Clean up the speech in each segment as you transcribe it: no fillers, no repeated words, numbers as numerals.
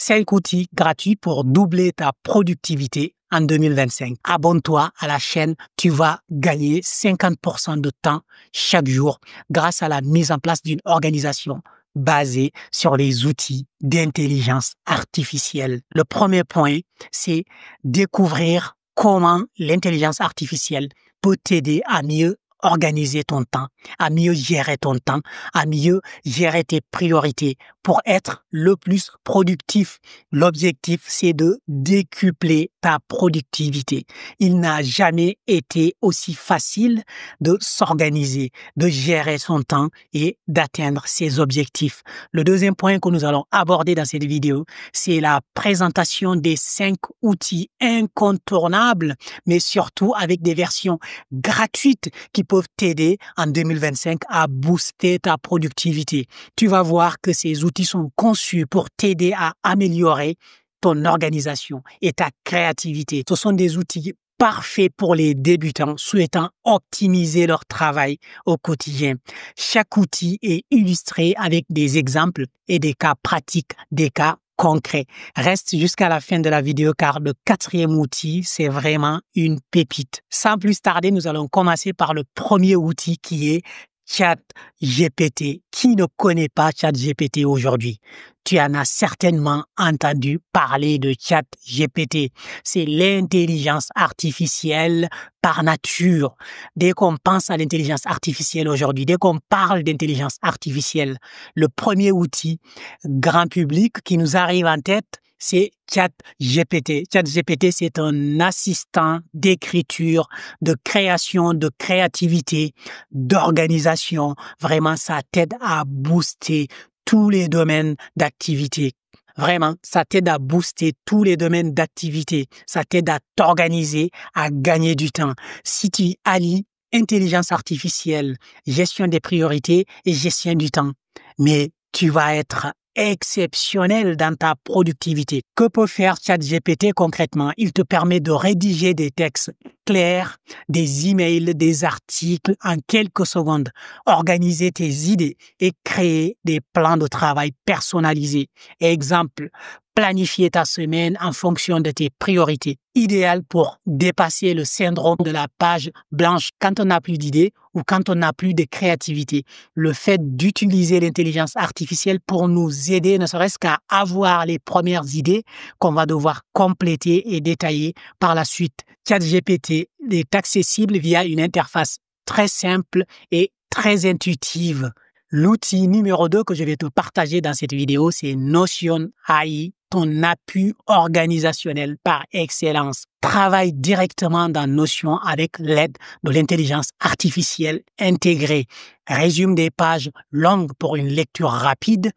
5 outils gratuits pour doubler ta productivité en 2025. Abonne-toi à la chaîne, tu vas gagner 50% de temps chaque jour grâce à la mise en place d'une organisation basée sur les outils d'intelligence artificielle. Le premier point, c'est découvrir comment l'intelligence artificielle peut t'aider à mieux organiser ton temps, à mieux gérer ton temps, à mieux gérer tes priorités pour être le plus productif. L'objectif, c'est de décupler ta productivité. Il n'a jamais été aussi facile de s'organiser, de gérer son temps et d'atteindre ses objectifs. Le deuxième point que nous allons aborder dans cette vidéo, c'est la présentation des 5 outils incontournables, mais surtout avec des versions gratuites qui peuvent t'aider en 2025 à booster ta productivité. Tu vas voir que ces outils sont conçus pour t'aider à améliorer ton organisation et ta créativité. Ce sont des outils parfaits pour les débutants souhaitant optimiser leur travail au quotidien. Chaque outil est illustré avec des exemples et des cas pratiques, des cas concret. Reste jusqu'à la fin de la vidéo car le 4e outil, c'est vraiment une pépite. Sans plus tarder, nous allons commencer par le premier outil qui est ChatGPT. Qui ne connaît pas ChatGPT aujourd'hui? Tu en as certainement entendu parler de ChatGPT. C'est l'intelligence artificielle par nature. Dès qu'on pense à l'intelligence artificielle aujourd'hui, dès qu'on parle d'intelligence artificielle, le premier outil grand public qui nous arrive en tête, c'est ChatGPT. ChatGPT, c'est un assistant d'écriture, de création, de créativité, d'organisation. Vraiment, ça t'aide à booster tous les domaines d'activité. Vraiment, ça t'aide à booster tous les domaines d'activité. Ça t'aide à t'organiser, à gagner du temps. Si tu allies intelligence artificielle, gestion des priorités et gestion du temps, mais tu vas être exceptionnel dans ta productivité. Que peut faire ChatGPT concrètement? Il te permet de rédiger des textes clairs, des emails, des articles en quelques secondes, organiser tes idées et créer des plans de travail personnalisés. Exemple, planifier ta semaine en fonction de tes priorités. Idéal pour dépasser le syndrome de la page blanche quand on n'a plus d'idées ou quand on n'a plus de créativité. Le fait d'utiliser l'intelligence artificielle pour nous aider, ne serait-ce qu'à avoir les premières idées qu'on va devoir compléter et détailler par la suite. ChatGPT est accessible via une interface très simple et très intuitive. L'outil numéro 2 que je vais te partager dans cette vidéo, c'est Notion AI, ton appui organisationnel par excellence. Travaille directement dans Notion avec l'aide de l'intelligence artificielle intégrée. Résume des pages longues pour une lecture rapide,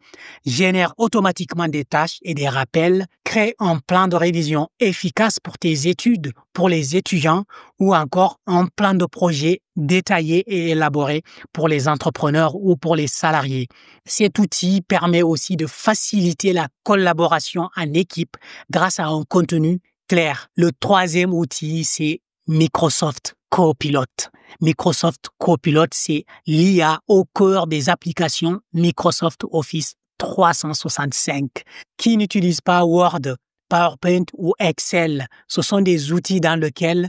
génère automatiquement des tâches et des rappels, crée un plan de révision efficace pour tes études, pour les étudiants ou encore un plan de projet détaillé et élaboré pour les entrepreneurs ou pour les salariés. Cet outil permet aussi de faciliter la collaboration en équipe grâce à un contenu clair. Le 3e outil, c'est Microsoft Copilot. Microsoft Copilot, c'est l'IA au cœur des applications Microsoft Office 365. Qui n'utilise pas Word, PowerPoint ou Excel? Ce sont des outils dans lesquels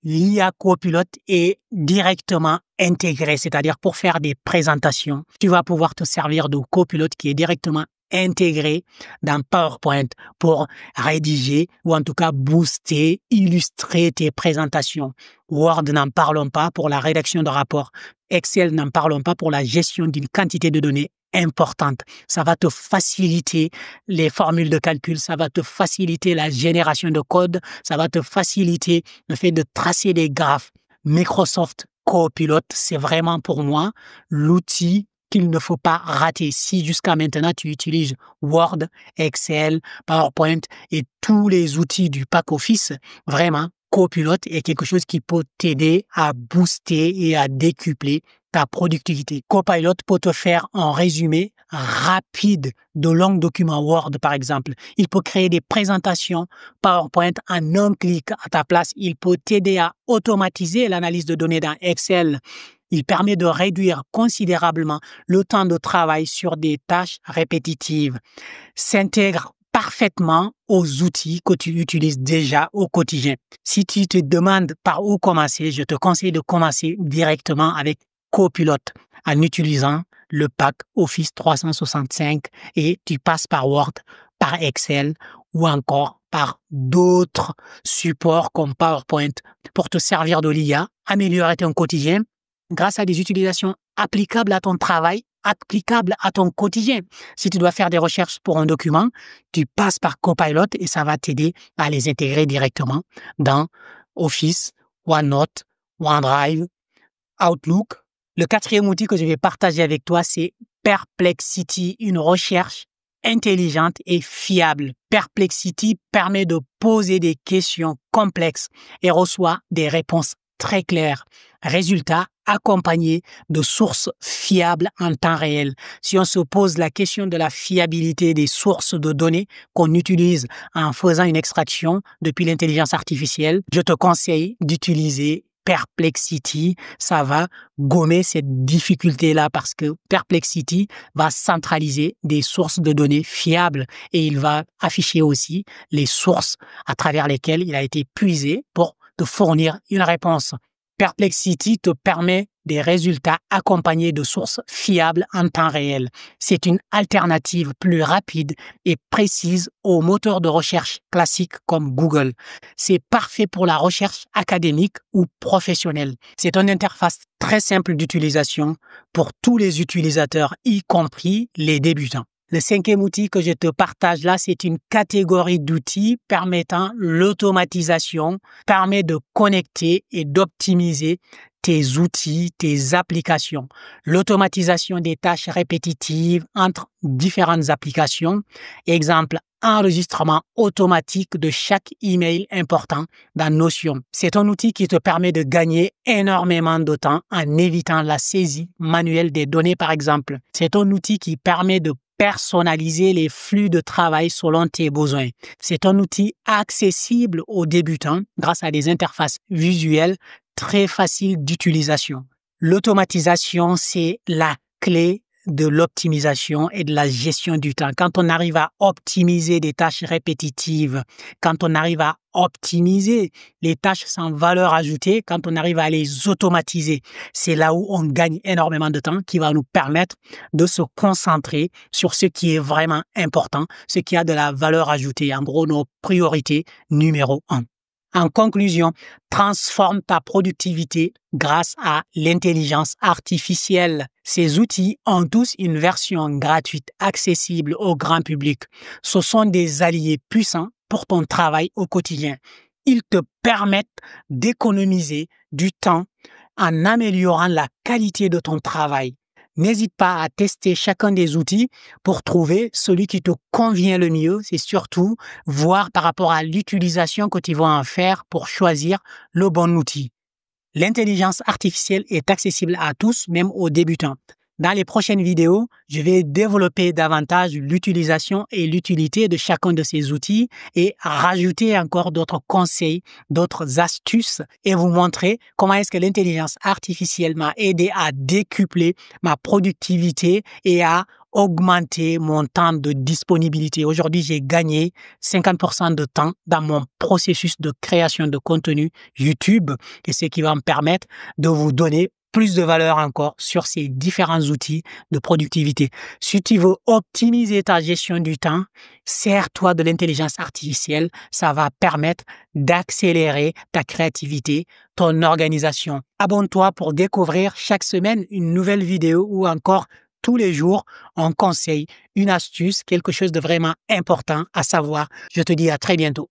l'IA Copilot est directement intégré, c'est-à-dire pour faire des présentations, tu vas pouvoir te servir de Copilot qui est directement intégré dans PowerPoint pour rédiger ou en tout cas booster, illustrer tes présentations. Word, n'en parlons pas pour la rédaction de rapports. Excel, n'en parlons pas pour la gestion d'une quantité de données importante. Ça va te faciliter les formules de calcul, ça va te faciliter la génération de code, ça va te faciliter le fait de tracer des graphes. Microsoft Copilot, c'est vraiment pour moi l'outil qu'il ne faut pas rater. Si jusqu'à maintenant tu utilises Word, Excel, PowerPoint et tous les outils du pack Office, vraiment, Copilot est quelque chose qui peut t'aider à booster et à décupler ta productivité. Copilot peut te faire un résumé rapide de longs documents Word, par exemple. Il peut créer des présentations PowerPoint en un clic à ta place. Il peut t'aider à automatiser l'analyse de données dans Excel Il permet de réduire considérablement le temps de travail sur des tâches répétitives. S'intègre parfaitement aux outils que tu utilises déjà au quotidien. Si tu te demandes par où commencer, je te conseille de commencer directement avec Copilot en utilisant le pack Office 365 et tu passes par Word, par Excel ou encore par d'autres supports comme PowerPoint pour te servir de l'IA, améliorer ton quotidien grâce à des utilisations applicables à ton travail, applicables à ton quotidien. Si tu dois faire des recherches pour un document, tu passes par Copilot et ça va t'aider à les intégrer directement dans Office, OneNote, OneDrive, Outlook. Le quatrième outil que je vais partager avec toi, c'est Perplexity, une recherche intelligente et fiable. Perplexity permet de poser des questions complexes et reçoit des réponses très claires. Résultat, accompagné de sources fiables en temps réel. Si on se pose la question de la fiabilité des sources de données qu'on utilise en faisant une extraction depuis l'intelligence artificielle, je te conseille d'utiliser Perplexity. Ça va gommer cette difficulté-là parce que Perplexity va centraliser des sources de données fiables et il va afficher aussi les sources à travers lesquelles il a été puisé pour te fournir une réponse. Perplexity te permet des résultats accompagnés de sources fiables en temps réel. C'est une alternative plus rapide et précise aux moteurs de recherche classiques comme Google. C'est parfait pour la recherche académique ou professionnelle. C'est une interface très simple d'utilisation pour tous les utilisateurs, y compris les débutants. Le cinquième outil que je te partage là, c'est une catégorie d'outils permettant l'automatisation, permet de connecter et d'optimiser tes outils, tes applications. L'automatisation des tâches répétitives entre différentes applications. Exemple, enregistrement automatique de chaque email important dans Notion. C'est un outil qui te permet de gagner énormément de temps en évitant la saisie manuelle des données, par exemple. C'est un outil qui permet de personnaliser les flux de travail selon tes besoins. C'est un outil accessible aux débutants grâce à des interfaces visuelles très faciles d'utilisation. L'automatisation, c'est la clé de l'optimisation et de la gestion du temps. Quand on arrive à optimiser des tâches répétitives, quand on arrive à optimiser les tâches sans valeur ajoutée, quand on arrive à les automatiser, c'est là où on gagne énormément de temps qui va nous permettre de se concentrer sur ce qui est vraiment important, ce qui a de la valeur ajoutée. En gros, nos priorités numéro 1. En conclusion, transforme ta productivité grâce à l'intelligence artificielle. Ces outils ont tous une version gratuite accessible au grand public. Ce sont des alliés puissants pour ton travail au quotidien. Ils te permettent d'économiser du temps en améliorant la qualité de ton travail. N'hésite pas à tester chacun des outils pour trouver celui qui te convient le mieux. C'est surtout voir par rapport à l'utilisation que tu vas en faire pour choisir le bon outil. L'intelligence artificielle est accessible à tous, même aux débutants. Dans les prochaines vidéos, je vais développer davantage l'utilisation et l'utilité de chacun de ces outils et rajouter encore d'autres conseils, d'autres astuces et vous montrer comment est-ce que l'intelligence artificielle m'a aidé à décupler ma productivité et à augmenter mon temps de disponibilité. Aujourd'hui, j'ai gagné 50% de temps dans mon processus de création de contenu YouTube et ce qui va me permettre de vous donner plus de valeur encore sur ces différents outils de productivité. Si tu veux optimiser ta gestion du temps, sers-toi de l'intelligence artificielle. Ça va permettre d'accélérer ta créativité, ton organisation. Abonne-toi pour découvrir chaque semaine une nouvelle vidéo ou encore tous les jours un conseil, une astuce, quelque chose de vraiment important à savoir. Je te dis à très bientôt.